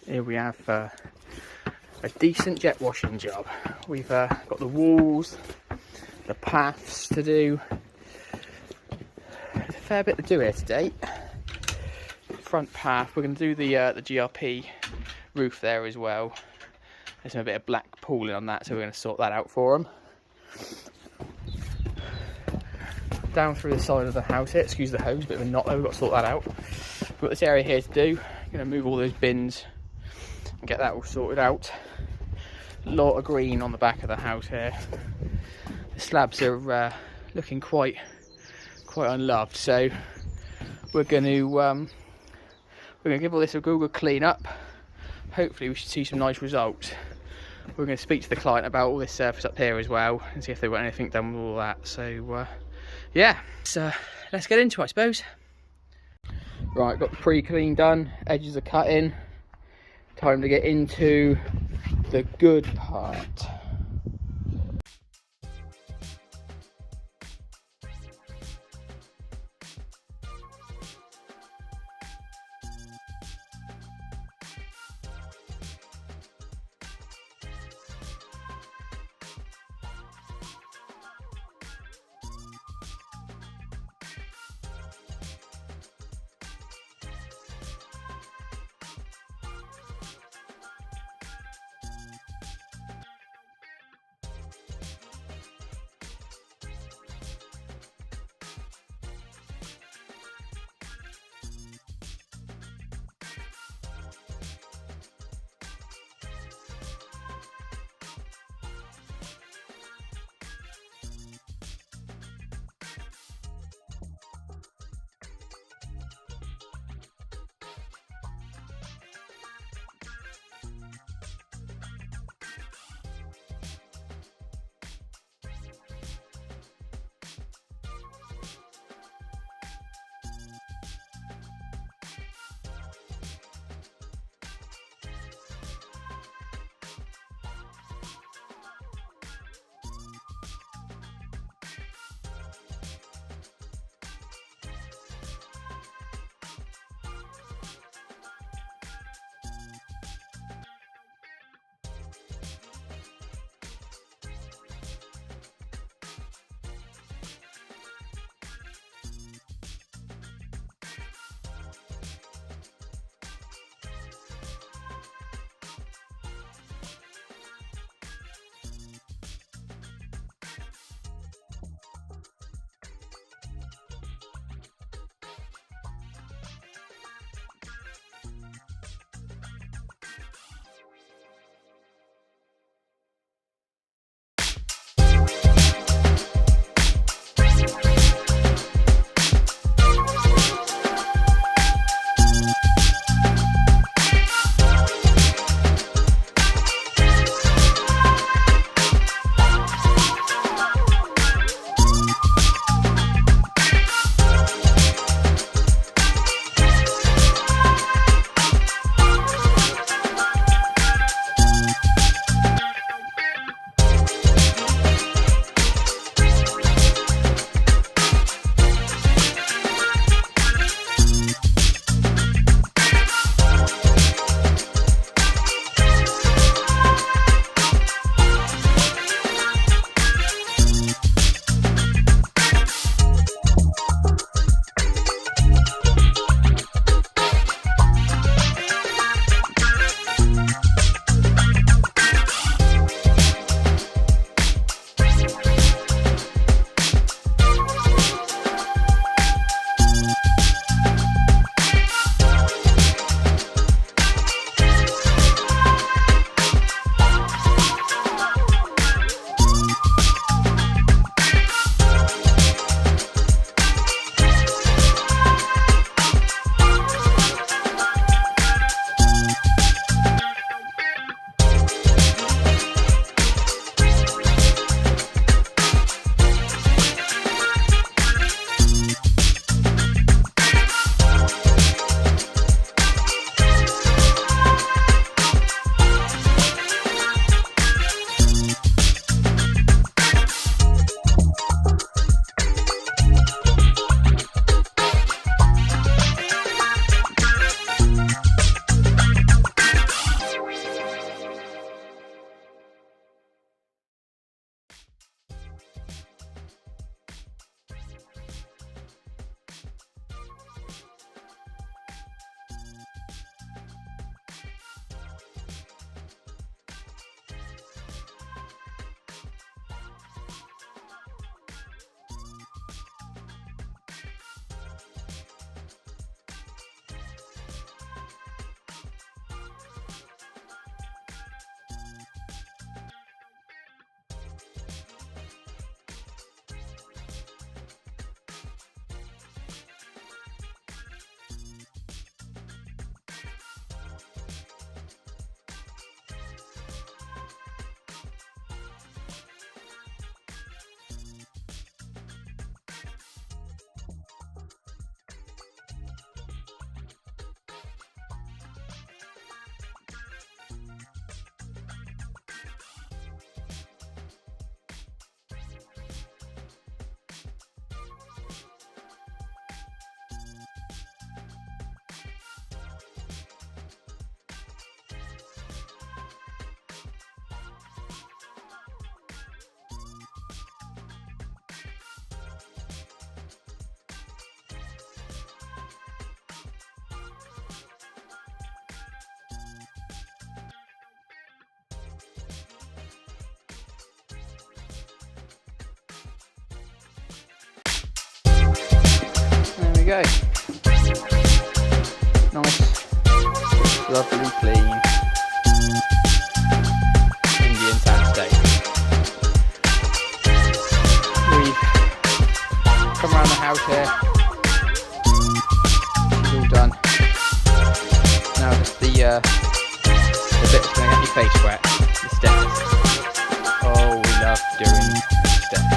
Here we have a decent jet washing job. We've got the walls, the paths to do. There's a fair bit to do here today. Front path, we're going to do the GRP roof there as well. There's a bit of black pooling on that, so we're going to sort that out for them. Down through the side of the house here, excuse the hose, bit of a knot there, we've got to sort that out. We've got this area here to do. I'm going to move all those bins and get that all sorted out. A lot of green on the back of the house here. The slabs are looking quite unloved, so we're going to give all this a Google clean up. Hopefully we should see some nice results. We're going to speak to the client about all this surface up here as well and see if they want anything done with all that. So yeah, so let's get into it, I suppose. Right, got the pre-clean done, edges are cut in. Time to get into the good part. go. Nice, lovely, clean Indian sandstone. We've come around the house here. It's all done. Now just the bit that's going to get your face wet, the steps. Oh, we love doing steps.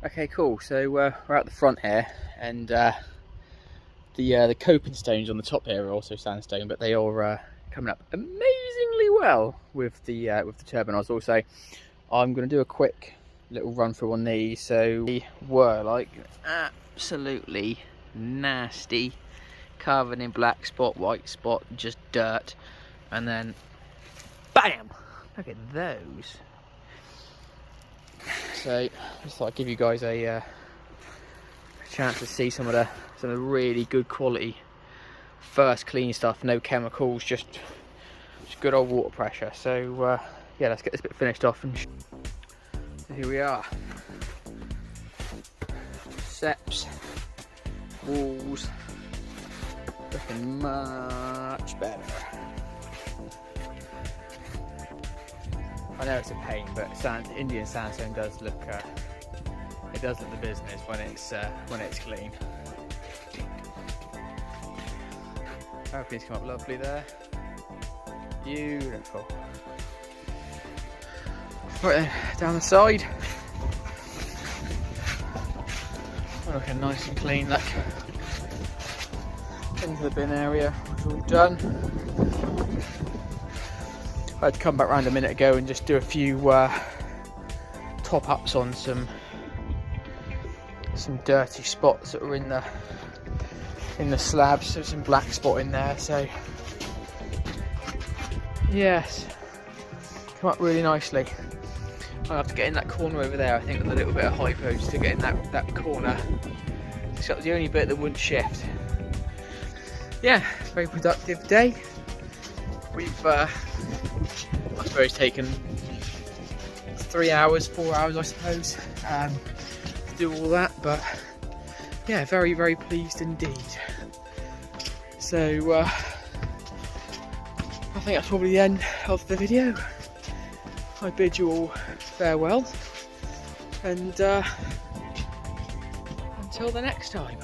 Okay, cool. So we're at the front here, and the coping stones on the top here are also sandstone, but they are coming up amazing. fairly well with the turbo nozzle. So I'm going to do a quick little run through on these. So they were like absolutely nasty, covered in black spot, white spot, just dirt, and then bam, look at those. So just thought I'd give you guys a chance to see some of the really good quality first clean stuff, no chemicals, just good old water pressure. So yeah, let's get this bit finished off. And so here we are. Steps, walls, looking much better. I know it's a pain, but Indian sandstone does look it does look the business when it's clean. Everything's come up lovely there. Beautiful. Right then, down the side. Looking nice and clean, look. Into the bin area, it's all done. I had to come back round a minute ago and just do a few top ups on some dirty spots that were in the slabs. So some black spot in there. So yes, come up really nicely. I'll have to get in that corner over there, I think, with a little bit of hypo just to get in that corner. So that was the only bit that wouldn't shift. Yeah, very productive day. We've I suppose taken 3 hours, 4 hours I suppose, to do all that, but yeah, very, very pleased indeed. So I think that's probably the end of the video. I bid you all farewell, and until the next time.